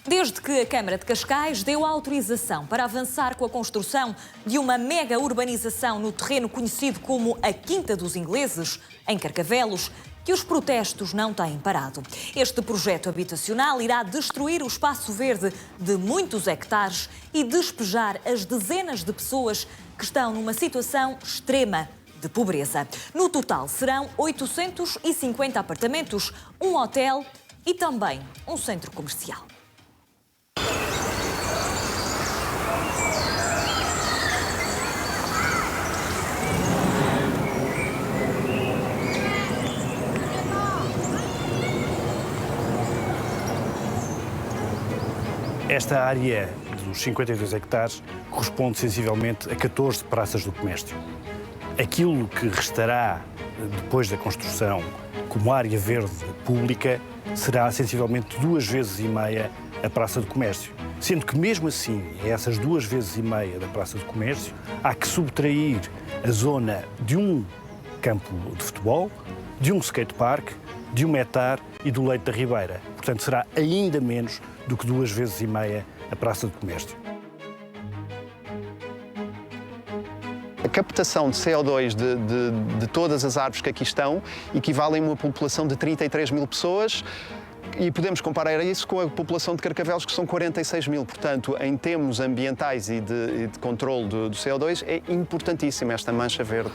Desde que a Câmara de Cascais deu autorização para avançar com a construção de uma mega urbanização no terreno conhecido como a Quinta dos Ingleses, em Carcavelos, que os protestos não têm parado. Este projeto habitacional irá destruir o espaço verde de muitos hectares e despejar as dezenas de pessoas que estão numa situação extrema de pobreza. No total, serão 850 apartamentos, um hotel e também um centro comercial. Esta área dos 52 hectares corresponde sensivelmente a 14 praças do comércio. Aquilo que restará depois da construção como área verde pública será sensivelmente 2,5 vezes a Praça do Comércio. Sendo que mesmo assim, a essas 2,5 vezes da Praça do Comércio, há que subtrair a zona de um campo de futebol, de um skatepark, de um hectare e do Leito da Ribeira. Portanto, será ainda menos do que 2,5 vezes a Praça do Comércio. A captação de CO2 de todas as árvores que aqui estão equivale a uma população de 33 mil pessoas e podemos comparar isso com a população de Carcavelos, que são 46 mil. Portanto, em termos ambientais e de controle do CO2, é importantíssima esta mancha verde.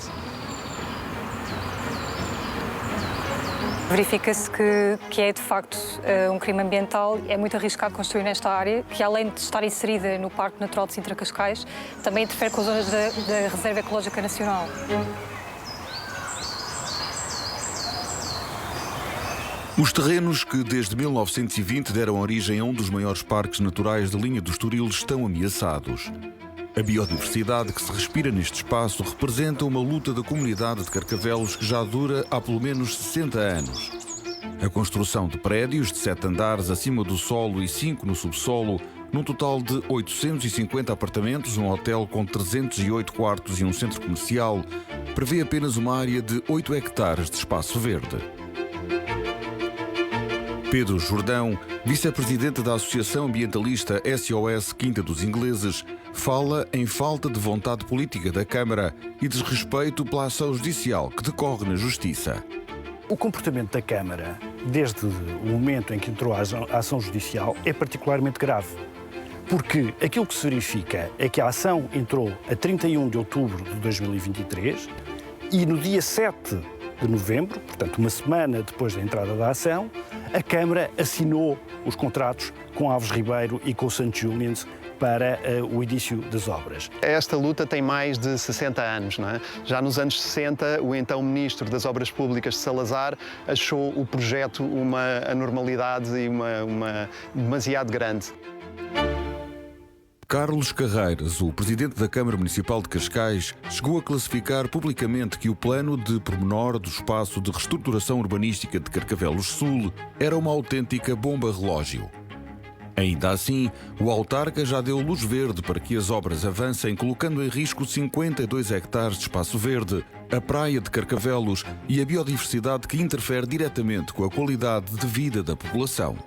Verifica-se que é, de facto, um crime ambiental. É muito arriscado construir nesta área, que além de estar inserida no Parque Natural de Sintra Cascais, também interfere com as zonas da Reserva Ecológica Nacional. Os terrenos que desde 1920 deram origem a um dos maiores parques naturais da linha do Estoril estão ameaçados. A biodiversidade que se respira neste espaço representa uma luta da comunidade de Carcavelos que já dura há pelo menos 60 anos. A construção de prédios de 7 andares acima do solo e 5 no subsolo, num total de 850 apartamentos, um hotel com 308 quartos e um centro comercial, prevê apenas uma área de 8 hectares de espaço verde. Pedro Jordão, vice-presidente da Associação Ambientalista SOS Quinta dos Ingleses, fala em falta de vontade política da Câmara e desrespeito pela ação judicial que decorre na Justiça. O comportamento da Câmara, desde o momento em que entrou a ação judicial, é particularmente grave. Porque aquilo que se verifica é que a ação entrou a 31 de outubro de 2023 e no dia 7 de novembro, portanto uma semana depois da entrada da ação, a Câmara assinou os contratos com Alves Ribeiro e com o St. Julian's para o início das obras. Esta luta tem mais de 60 anos, não é? Já nos anos 60, o então Ministro das Obras Públicas de Salazar achou o projeto uma anormalidade e uma demasiado grande. Carlos Carreiras, o presidente da Câmara Municipal de Cascais, chegou a classificar publicamente que o plano de pormenor do espaço de reestruturação urbanística de Carcavelos Sul era uma autêntica bomba relógio. Ainda assim, o autarca já deu luz verde para que as obras avancem, colocando em risco 52 hectares de espaço verde, a praia de Carcavelos e a biodiversidade que interfere diretamente com a qualidade de vida da população.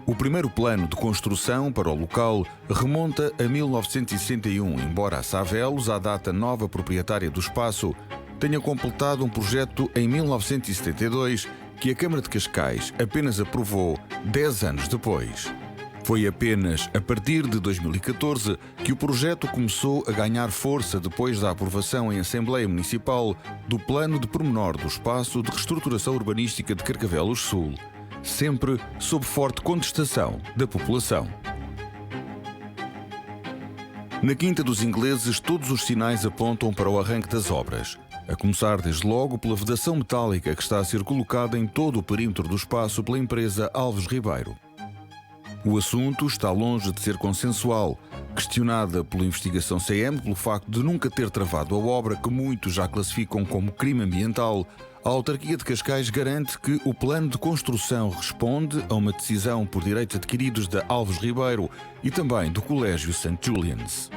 O primeiro plano de construção para o local remonta a 1961, embora a Savelos, a data nova proprietária do espaço, tenha completado um projeto em 1972 que a Câmara de Cascais apenas aprovou 10 anos depois. Foi apenas a partir de 2014 que o projeto começou a ganhar força depois da aprovação em Assembleia Municipal do Plano de Pormenor do Espaço de Reestruturação Urbanística de Carcavelos Sul, sempre sob forte contestação da população. Na Quinta dos Ingleses, todos os sinais apontam para o arranque das obras, a começar desde logo pela vedação metálica que está a ser colocada em todo o perímetro do espaço pela empresa Alves Ribeiro. O assunto está longe de ser consensual. Questionada pela investigação CM pelo facto de nunca ter travado a obra que muitos já classificam como crime ambiental, a autarquia de Cascais garante que o plano de construção responde a uma decisão por direitos adquiridos da Alves Ribeiro e também do Colégio St. Julian's.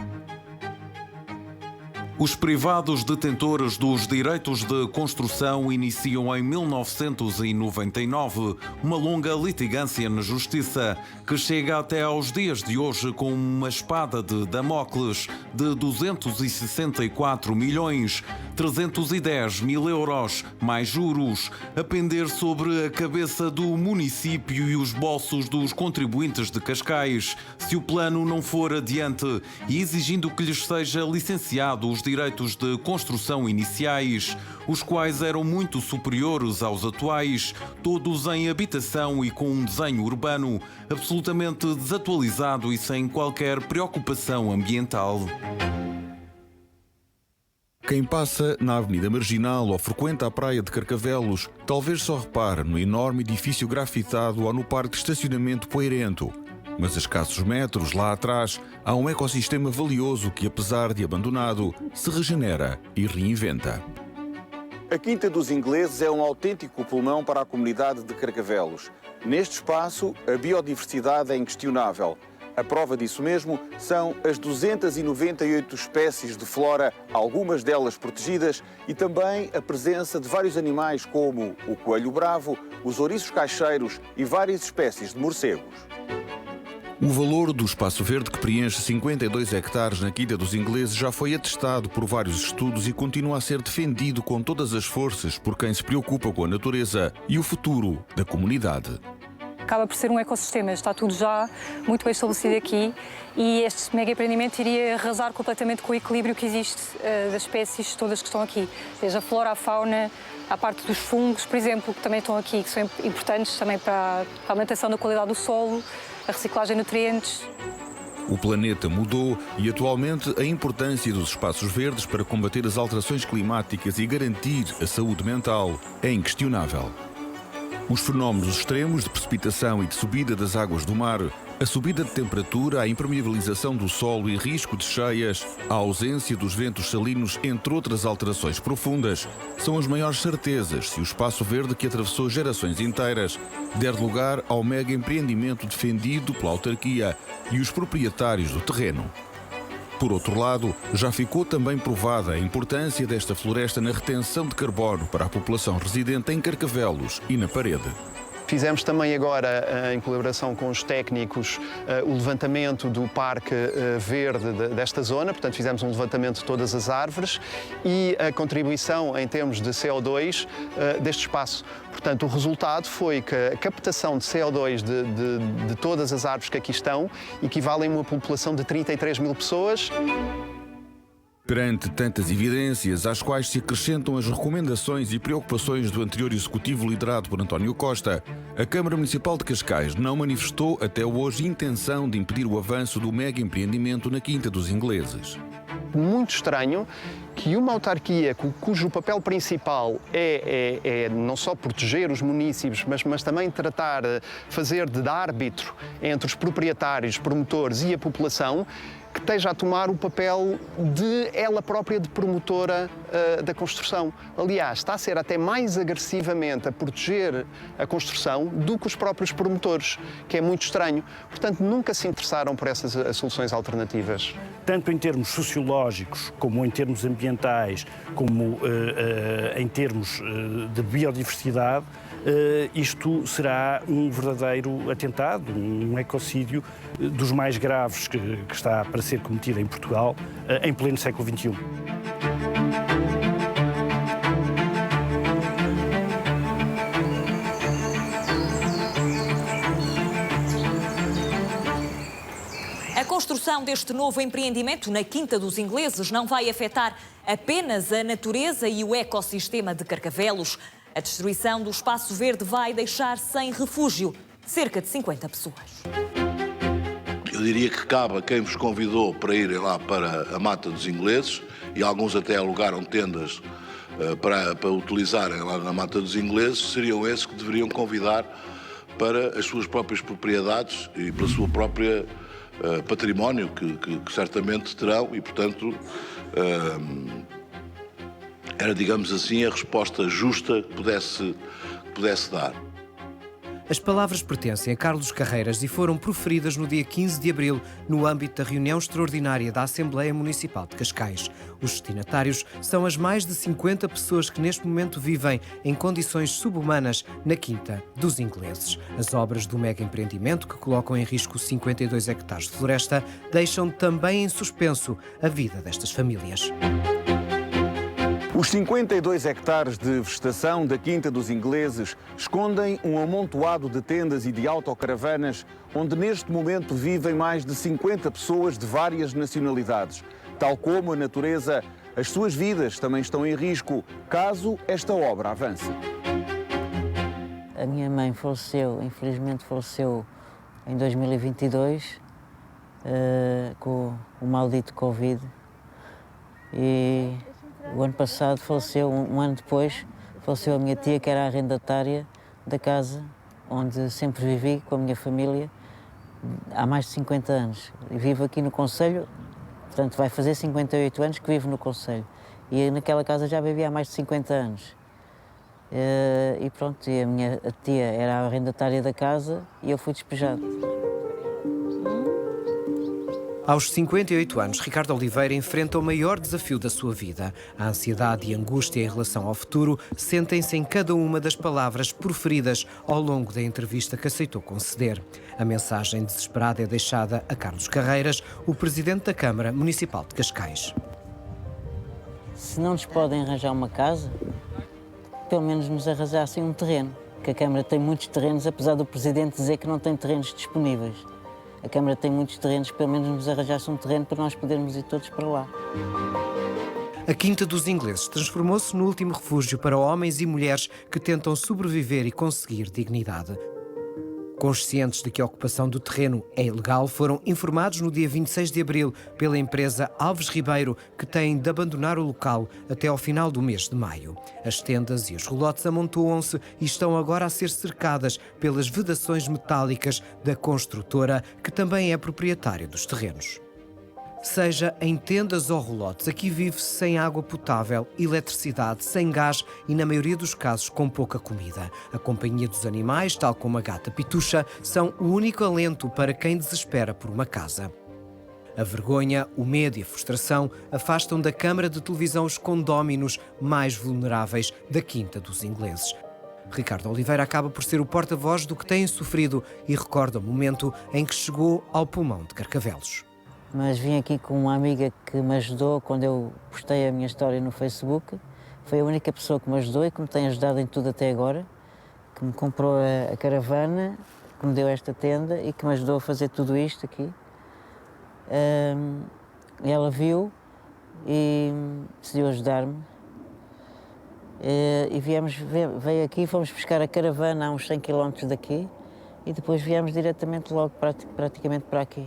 Os privados detentores dos direitos de construção iniciam em 1999 uma longa litigância na Justiça que chega até aos dias de hoje com uma espada de Damocles de 264 milhões, 310 mil euros, mais juros, a pender sobre a cabeça do município e os bolsos dos contribuintes de Cascais, se o plano não for adiante, e exigindo que lhes seja licenciado os direitos de construção iniciais, os quais eram muito superiores aos atuais, todos em habitação e com um desenho urbano absolutamente desatualizado e sem qualquer preocupação ambiental. Quem passa na Avenida Marginal ou frequenta a praia de Carcavelos, talvez só repare no enorme edifício grafitado ou no parque de estacionamento poeirento. Mas a escassos metros lá atrás há um ecossistema valioso que, apesar de abandonado, se regenera e reinventa. A Quinta dos Ingleses é um autêntico pulmão para a comunidade de Carcavelos. Neste espaço, a biodiversidade é inquestionável. A prova disso mesmo são as 298 espécies de flora, algumas delas protegidas, e também a presença de vários animais como o coelho bravo, os ouriços caixeiros e várias espécies de morcegos. O valor do espaço verde, que preenche 52 hectares na Quinta dos Ingleses, já foi atestado por vários estudos e continua a ser defendido com todas as forças por quem se preocupa com a natureza e o futuro da comunidade. Acaba por ser um ecossistema, está tudo já muito bem estabelecido aqui e este mega empreendimento iria arrasar completamente com o equilíbrio que existe das espécies todas que estão aqui, desde a flora, a fauna, a parte dos fungos, por exemplo, que também estão aqui, que são importantes também para a manutenção da qualidade do solo, a reciclagem de nutrientes. O planeta mudou e atualmente a importância dos espaços verdes para combater as alterações climáticas e garantir a saúde mental é inquestionável. Os fenómenos extremos de precipitação e de subida das águas do mar, a subida de temperatura, a impermeabilização do solo e risco de cheias, a ausência dos ventos salinos, entre outras alterações profundas, são as maiores certezas se o espaço verde que atravessou gerações inteiras der lugar ao mega empreendimento defendido pela autarquia e os proprietários do terreno. Por outro lado, já ficou também provada a importância desta floresta na retenção de carbono para a população residente em Carcavelos e na Parede. Fizemos também agora, em colaboração com os técnicos, o levantamento do parque verde desta zona, portanto fizemos um levantamento de todas as árvores e a contribuição em termos de CO2 deste espaço. Portanto, o resultado foi que a captação de CO2 de todas as árvores que aqui estão equivalem a uma população de 33 mil pessoas. Perante tantas evidências, às quais se acrescentam as recomendações e preocupações do anterior executivo liderado por António Costa, a Câmara Municipal de Cascais não manifestou até hoje intenção de impedir o avanço do mega empreendimento na Quinta dos Ingleses. Muito estranho que uma autarquia cujo papel principal é não só proteger os municípios, mas também fazer de árbitro entre os proprietários, promotores e a população, que esteja a tomar o papel de ela própria de promotora da construção. Aliás, está a ser até mais agressivamente a proteger a construção do que os próprios promotores, que é muito estranho. Portanto, nunca se interessaram por essas soluções alternativas. Tanto em termos sociológicos, como em termos ambientais, como em termos de biodiversidade, isto será um verdadeiro atentado, um ecocídio dos mais graves que está para ser cometido em Portugal em pleno século XXI. A construção deste novo empreendimento na Quinta dos Ingleses não vai afetar apenas a natureza e o ecossistema de Carcavelos. A destruição do espaço verde vai deixar sem refúgio cerca de 50 pessoas. Eu diria que cabe a quem vos convidou para irem lá para a Mata dos Ingleses, e alguns até alugaram tendas para utilizarem lá na Mata dos Ingleses, seriam esses que deveriam convidar para as suas próprias propriedades e para o seu próprio património, que certamente terão, e, portanto, era, digamos assim, a resposta justa que pudesse dar. As palavras pertencem a Carlos Carreiras e foram proferidas no dia 15 de abril, no âmbito da reunião extraordinária da Assembleia Municipal de Cascais. Os destinatários são as mais de 50 pessoas que neste momento vivem em condições subhumanas na Quinta dos Ingleses. As obras do mega empreendimento, que colocam em risco 52 hectares de floresta, deixam também em suspenso a vida destas famílias. Os 52 hectares de vegetação da Quinta dos Ingleses escondem um amontoado de tendas e de autocaravanas onde neste momento vivem mais de 50 pessoas de várias nacionalidades. Tal como a natureza, as suas vidas também estão em risco caso esta obra avance. A minha mãe faleceu, infelizmente faleceu em 2022 com o maldito Covid e o ano passado faleceu, um ano depois, faleceu a minha tia, que era a arrendatária da casa onde sempre vivi com a minha família há mais de 50 anos. E vivo aqui no concelho, portanto vai fazer 58 anos que vivo no concelho. E naquela casa já vivi há mais de 50 anos. E pronto, e a minha tia era a arrendatária da casa e eu fui despejado. Aos 58 anos, Ricardo Oliveira enfrenta o maior desafio da sua vida. A ansiedade e a angústia em relação ao futuro sentem-se em cada uma das palavras proferidas ao longo da entrevista que aceitou conceder. A mensagem desesperada é deixada a Carlos Carreiras, o presidente da Câmara Municipal de Cascais. Se não nos podem arranjar uma casa, pelo menos nos arranjassem um terreno, que a Câmara tem muitos terrenos, apesar do presidente dizer que não tem terrenos disponíveis. A Câmara tem muitos terrenos, pelo menos nos arranjasse um terreno para nós podermos ir todos para lá. A Quinta dos Ingleses transformou-se no último refúgio para homens e mulheres que tentam sobreviver e conseguir dignidade. Conscientes de que a ocupação do terreno é ilegal, foram informados no dia 26 de abril pela empresa Alves Ribeiro que têm de abandonar o local até ao final do mês de maio. As tendas e os relotes amontoam-se e estão agora a ser cercadas pelas vedações metálicas da construtora, que também é proprietária dos terrenos. Seja em tendas ou relotes, aqui vive-se sem água potável, eletricidade, sem gás e, na maioria dos casos, com pouca comida. A companhia dos animais, tal como a gata Pitucha, são o único alento para quem desespera por uma casa. A vergonha, o medo e a frustração afastam da Câmara de Televisão os condóminos mais vulneráveis da Quinta dos Ingleses. Ricardo Oliveira acaba por ser o porta-voz do que têm sofrido e recorda o momento em que chegou ao pulmão de Carcavelos. Mas vim aqui com uma amiga que me ajudou quando eu postei a minha história no Facebook. Foi a única pessoa que me ajudou e que me tem ajudado em tudo até agora, que me comprou a caravana, que me deu esta tenda e que me ajudou a fazer tudo isto aqui. Ela viu e decidiu ajudar-me. E veio aqui, fomos buscar a caravana a uns 100 km daqui e depois viemos diretamente logo praticamente para aqui.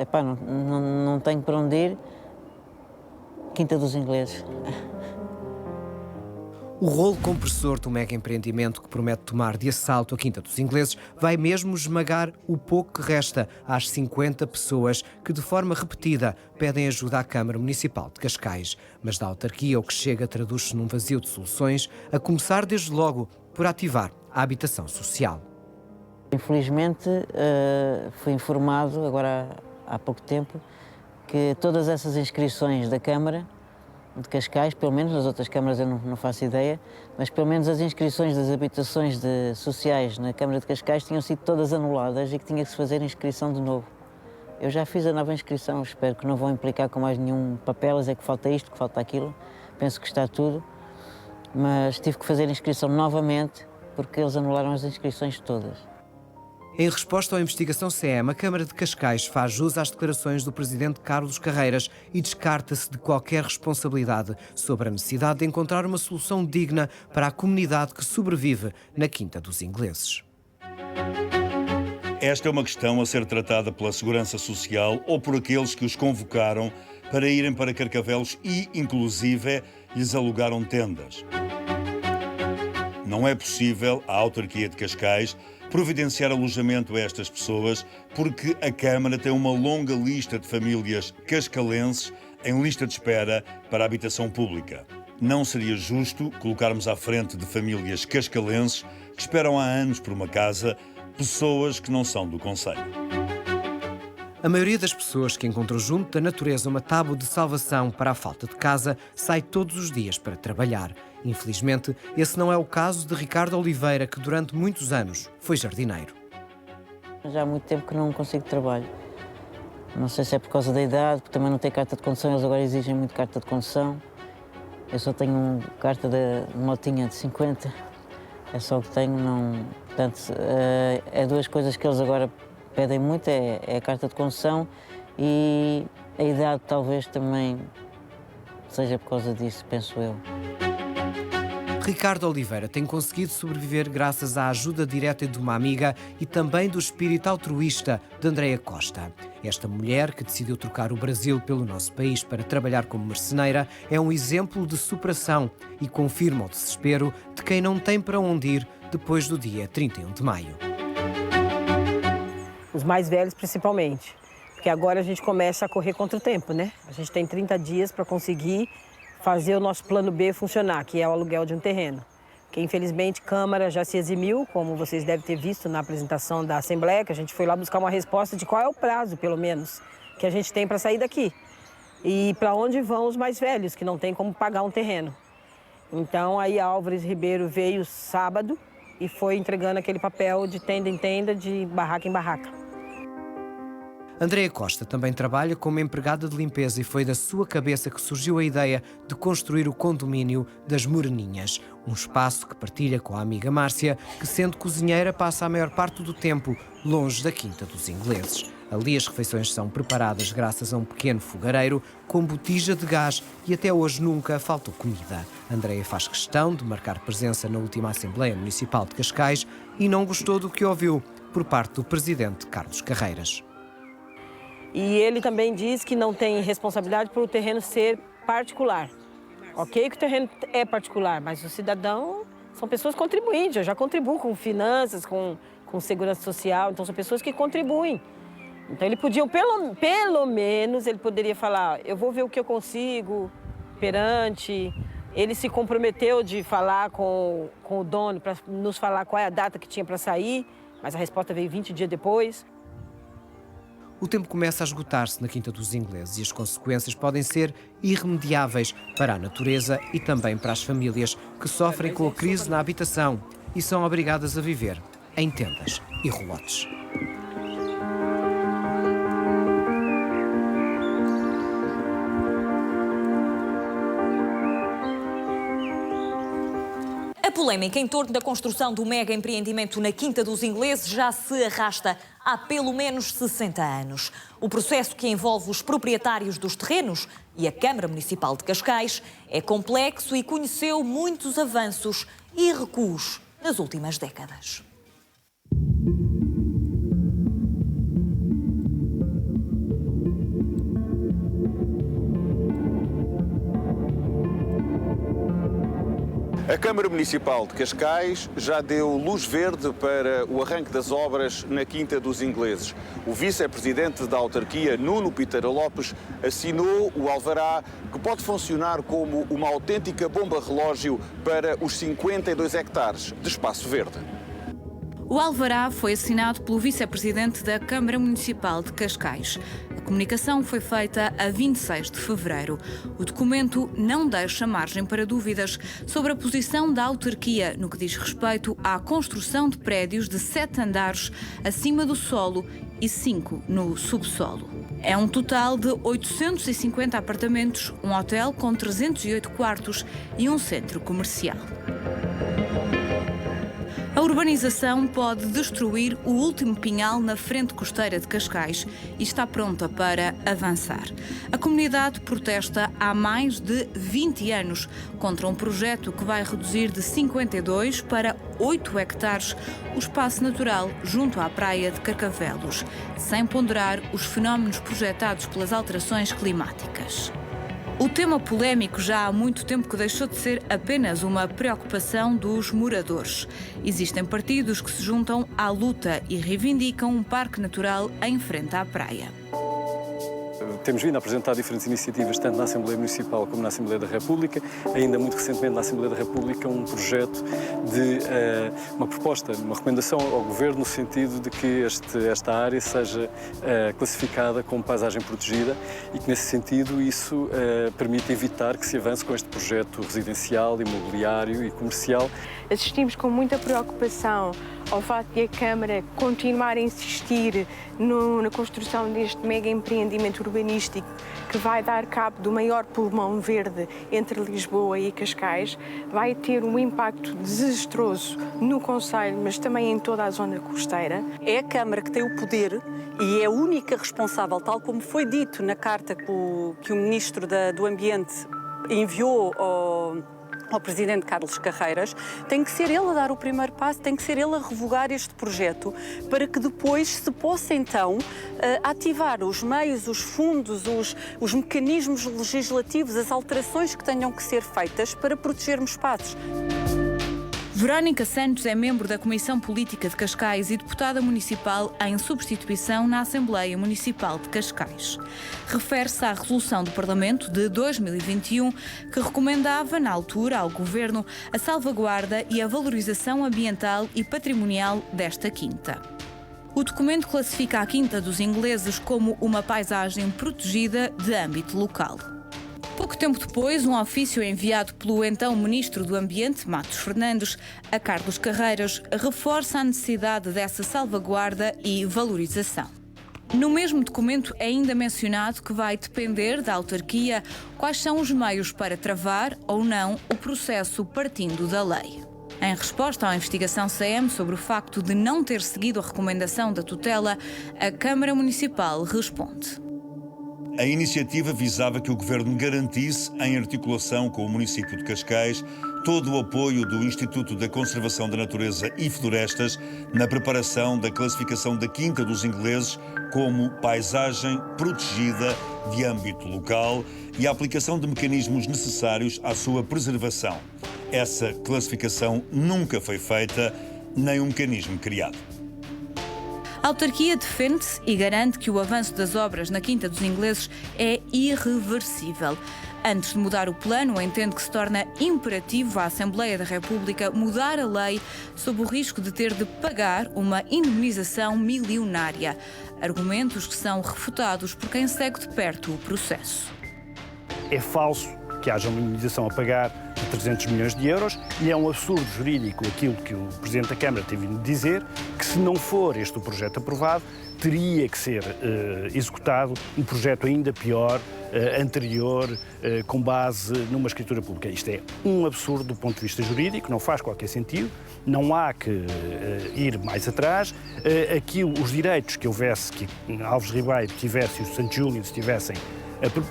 Epá, não tenho para onde ir. Quinta dos Ingleses. O rolo compressor do mega empreendimento que promete tomar de assalto a Quinta dos Ingleses vai mesmo esmagar o pouco que resta às 50 pessoas que, de forma repetida, pedem ajuda à Câmara Municipal de Cascais. Mas da autarquia o que chega traduz-se num vazio de soluções, a começar desde logo por ativar a habitação social. Infelizmente, fui informado, agora há pouco tempo, que todas essas inscrições da Câmara de Cascais, pelo menos nas outras câmaras eu não faço ideia, mas pelo menos as inscrições das habitações sociais na Câmara de Cascais tinham sido todas anuladas e que tinha que se fazer inscrição de novo. Eu já fiz a nova inscrição, espero que não vão implicar com mais nenhum papel, é que falta isto, que falta aquilo, penso que está tudo, mas tive que fazer a inscrição novamente porque eles anularam as inscrições todas. Em resposta à investigação CEM, a Câmara de Cascais faz jus às declarações do presidente Carlos Carreiras e descarta-se de qualquer responsabilidade sobre a necessidade de encontrar uma solução digna para a comunidade que sobrevive na Quinta dos Ingleses. Esta é uma questão a ser tratada pela Segurança Social ou por aqueles que os convocaram para irem para Carcavelos e, inclusive, lhes alugaram tendas. Não é possível a autarquia de Cascais providenciar alojamento a estas pessoas porque a Câmara tem uma longa lista de famílias cascalenses em lista de espera para a habitação pública. não seria justo colocarmos à frente de famílias cascalenses que esperam há anos por uma casa pessoas que não são do concelho. A maioria das pessoas que encontram junto da natureza uma tábua de salvação para a falta de casa sai todos os dias para trabalhar. Infelizmente, esse não é o caso de Ricardo Oliveira, que durante muitos anos foi jardineiro. Já há muito tempo que não consigo trabalho. Não sei se é por causa da idade, porque também não tenho carta de condução, eles agora exigem muito carta de condução. Eu só tenho carta de motinha de 50, é só o que tenho, não... Portanto, é duas coisas que eles agora pedem muito, é a carta de condução e a idade talvez também seja por causa disso, penso eu. Ricardo Oliveira tem conseguido sobreviver graças à ajuda direta de uma amiga e também do espírito altruísta de Andreia Costa. Esta mulher, que decidiu trocar o Brasil pelo nosso país para trabalhar como marceneira, é um exemplo de superação e confirma o desespero de quem não tem para onde ir depois do dia 31 de maio. Os mais velhos, principalmente, porque agora a gente começa a correr contra o tempo, né? A gente tem 30 dias para conseguir fazer o nosso plano B funcionar, que é o aluguel de um terreno. Que infelizmente Câmara já se eximiu, como vocês devem ter visto na apresentação da Assembleia, que a gente foi lá buscar uma resposta de qual é o prazo, pelo menos, que a gente tem para sair daqui. E para onde vão os mais velhos, que não tem como pagar um terreno. Então aí Álvares Ribeiro veio sábado e foi entregando aquele papel de tenda em tenda, de barraca em barraca. Andreia Costa também trabalha como empregada de limpeza e foi da sua cabeça que surgiu a ideia de construir o condomínio das Moreninhas, um espaço que partilha com a amiga Márcia, que sendo cozinheira passa a maior parte do tempo longe da Quinta dos Ingleses. Ali as refeições são preparadas graças a um pequeno fogareiro com botija de gás e até hoje nunca faltou comida. Andreia faz questão de marcar presença na última Assembleia Municipal de Cascais e não gostou do que ouviu por parte do presidente Carlos Carreiras. E ele também diz que não tem responsabilidade por o terreno ser particular. Ok que o terreno é particular, mas o cidadão são pessoas contribuintes. Eu já contribuo com finanças, com segurança social, então são pessoas que contribuem. Então ele podia, pelo menos, ele poderia falar, eu vou ver o que eu consigo perante. Ele se comprometeu de falar com o dono para nos falar qual é a data que tinha para sair, mas a resposta veio 20 dias depois. O tempo começa a esgotar-se na Quinta dos Ingleses e as consequências podem ser irremediáveis para a natureza e também para as famílias que sofrem com a crise na habitação e são obrigadas a viver em tendas e relotes. A polémica em torno da construção do mega empreendimento na Quinta dos Ingleses já se arrasta há pelo menos 60 anos. O processo que envolve os proprietários dos terrenos e a Câmara Municipal de Cascais é complexo e conheceu muitos avanços e recuos nas últimas décadas. A Câmara Municipal de Cascais já deu luz verde para o arranque das obras na Quinta dos Ingleses. O vice-presidente da autarquia, Nuno Piteira Lopes, assinou o alvará que pode funcionar como uma autêntica bomba-relógio para os 52 hectares de espaço verde. O alvará foi assinado pelo vice-presidente da Câmara Municipal de Cascais. A comunicação foi feita a 26 de fevereiro. O documento não deixa margem para dúvidas sobre a posição da autarquia no que diz respeito à construção de prédios de 7 andares acima do solo e 5 no subsolo. É um total de 850 apartamentos, um hotel com 308 quartos e um centro comercial. A urbanização pode destruir o último pinhal na frente costeira de Cascais e está pronta para avançar. A comunidade protesta há mais de 20 anos contra um projeto que vai reduzir de 52 para 8 hectares o espaço natural junto à praia de Carcavelos, sem ponderar os fenómenos projetados pelas alterações climáticas. O tema polémico já há muito tempo que deixou de ser apenas uma preocupação dos moradores. Existem partidos que se juntam à luta e reivindicam um parque natural em frente à praia. Temos vindo a apresentar diferentes iniciativas, tanto na Assembleia Municipal como na Assembleia da República. Ainda muito recentemente na Assembleia da República, um projeto de uma proposta, uma recomendação ao Governo no sentido de que esta área seja classificada como paisagem protegida e que, nesse sentido, isso permite evitar que se avance com este projeto residencial, imobiliário e comercial. Assistimos com muita preocupação ao facto de a Câmara continuar a insistir na construção deste mega empreendimento urbanístico que vai dar cabo do maior pulmão verde entre Lisboa e Cascais, vai ter um impacto desastroso no concelho, mas também em toda a zona costeira. É a Câmara que tem o poder e é a única responsável, tal como foi dito na carta que o Ministro do Ambiente enviou ao Presidente Carlos Carreiras, tem que ser ele a dar o primeiro passo, tem que ser ele a revogar este projeto para que depois se possa então ativar os meios, os fundos, os mecanismos legislativos, as alterações que tenham que ser feitas para protegermos espaços. Verónica Santos é membro da Comissão Política de Cascais e deputada municipal em substituição na Assembleia Municipal de Cascais. Refere-se à resolução do Parlamento de 2021 que recomendava, na altura, ao Governo a salvaguarda e a valorização ambiental e patrimonial desta quinta. O documento classifica a Quinta dos Ingleses como uma paisagem protegida de âmbito local. Pouco tempo depois, um ofício enviado pelo então Ministro do Ambiente, Matos Fernandes, a Carlos Carreiras, reforça a necessidade dessa salvaguarda e valorização. No mesmo documento é ainda mencionado que vai depender da autarquia quais são os meios para travar ou não o processo partindo da lei. Em resposta à investigação CM sobre o facto de não ter seguido a recomendação da tutela, a Câmara Municipal responde. A iniciativa visava que o Governo garantisse, em articulação com o município de Cascais, todo o apoio do Instituto da Conservação da Natureza e Florestas na preparação da classificação da Quinta dos Ingleses como paisagem protegida de âmbito local e a aplicação de mecanismos necessários à sua preservação. Essa classificação nunca foi feita, nem um mecanismo criado. A autarquia defende-se e garante que o avanço das obras na Quinta dos Ingleses é irreversível. Antes de mudar o plano, entende que se torna imperativo à Assembleia da República mudar a lei sob o risco de ter de pagar uma indemnização milionária. Argumentos que são refutados por quem segue de perto o processo. É falso que haja uma indemnização a pagar de 300 milhões de euros e é um absurdo jurídico aquilo que o Presidente da Câmara teve de dizer, que se não for este o projeto aprovado, teria que ser executado um projeto ainda pior, anterior, com base numa escritura pública. Isto é um absurdo do ponto de vista jurídico, não faz qualquer sentido, não há que ir mais atrás. Os direitos que houvesse, que Alves Ribeiro tivesse e o Santo Júlio tivessem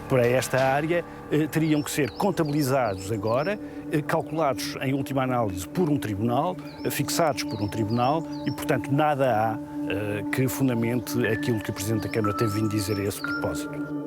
para esta área, teriam que ser contabilizados agora, calculados em última análise por um tribunal, fixados por um tribunal e, portanto, nada há que fundamente aquilo que o Presidente da Câmara teve vindo dizer a esse propósito.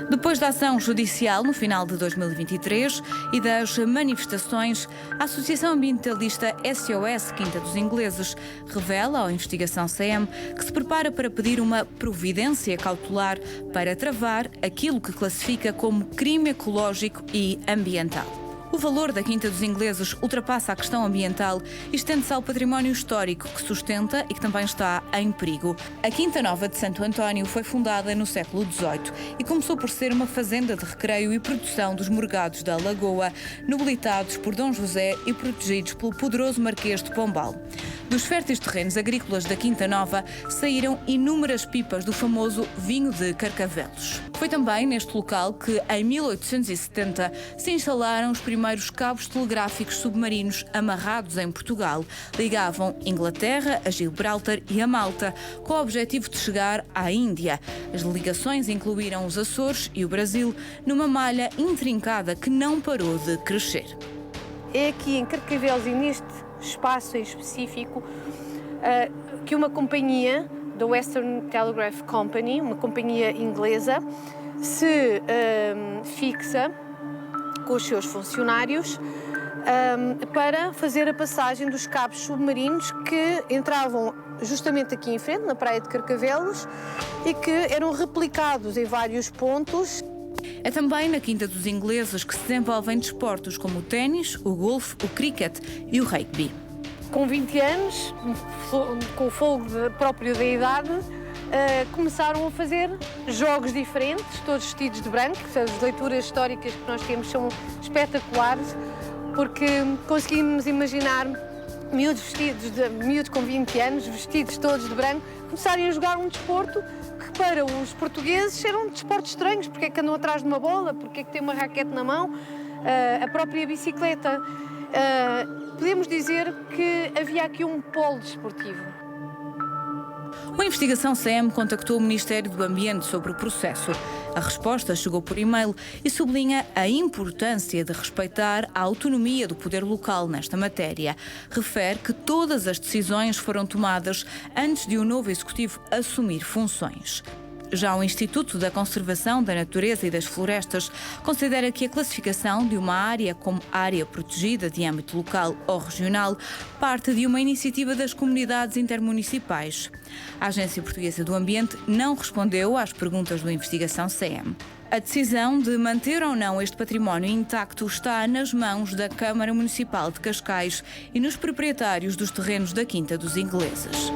Depois da ação judicial no final de 2023 e das manifestações, a Associação Ambientalista SOS Quinta dos Ingleses revela à investigação CM que se prepara para pedir uma providência cautelar para travar aquilo que classifica como crime ecológico e ambiental. O valor da Quinta dos Ingleses ultrapassa a questão ambiental e estende-se ao património histórico que sustenta e que também está em perigo. A Quinta Nova de Santo António foi fundada no século XVIII e começou por ser uma fazenda de recreio e produção dos morgados da Lagoa, nobilitados por Dom José e protegidos pelo poderoso Marquês de Pombal. Dos férteis terrenos agrícolas da Quinta Nova saíram inúmeras pipas do famoso vinho de Carcavelos. Foi também neste local que, em 1870, se instalaram os primeiros cabos telegráficos submarinos amarrados em Portugal. Ligavam Inglaterra, a Gibraltar e a Malta, com o objetivo de chegar à Índia. As ligações incluíram os Açores e o Brasil, numa malha intrincada que não parou de crescer. É aqui em Carcavelos e neste espaço em específico que uma companhia, da Western Telegraph Company, uma companhia inglesa, se fixa com os seus funcionários para fazer a passagem dos cabos submarinos que entravam justamente aqui em frente, na praia de Carcavelos, e que eram replicados em vários pontos. É também na Quinta dos Ingleses que se desenvolvem desportos como o ténis, o golfe, o cricket e o rugby. Com 20 anos, com o fogo próprio da idade, começaram a fazer jogos diferentes, todos vestidos de branco. As leituras históricas que nós temos são espetaculares, porque conseguimos imaginar miúdos com 20 anos, vestidos todos de branco, começarem a jogar um desporto que para os portugueses eram desportos estranhos. Porque é que andam atrás de uma bola, porque é que têm uma raquete na mão, a própria bicicleta. Podemos dizer que havia aqui um polo desportivo. A investigação CM contactou o Ministério do Ambiente sobre o processo. A resposta chegou por e-mail e sublinha a importância de respeitar a autonomia do poder local nesta matéria. Refere que todas as decisões foram tomadas antes de o novo Executivo assumir funções. Já o Instituto da Conservação da Natureza e das Florestas considera que a classificação de uma área como área protegida de âmbito local ou regional parte de uma iniciativa das comunidades intermunicipais. A Agência Portuguesa do Ambiente não respondeu às perguntas do Investigação CM. A decisão de manter ou não este património intacto está nas mãos da Câmara Municipal de Cascais e nos proprietários dos terrenos da Quinta dos Ingleses.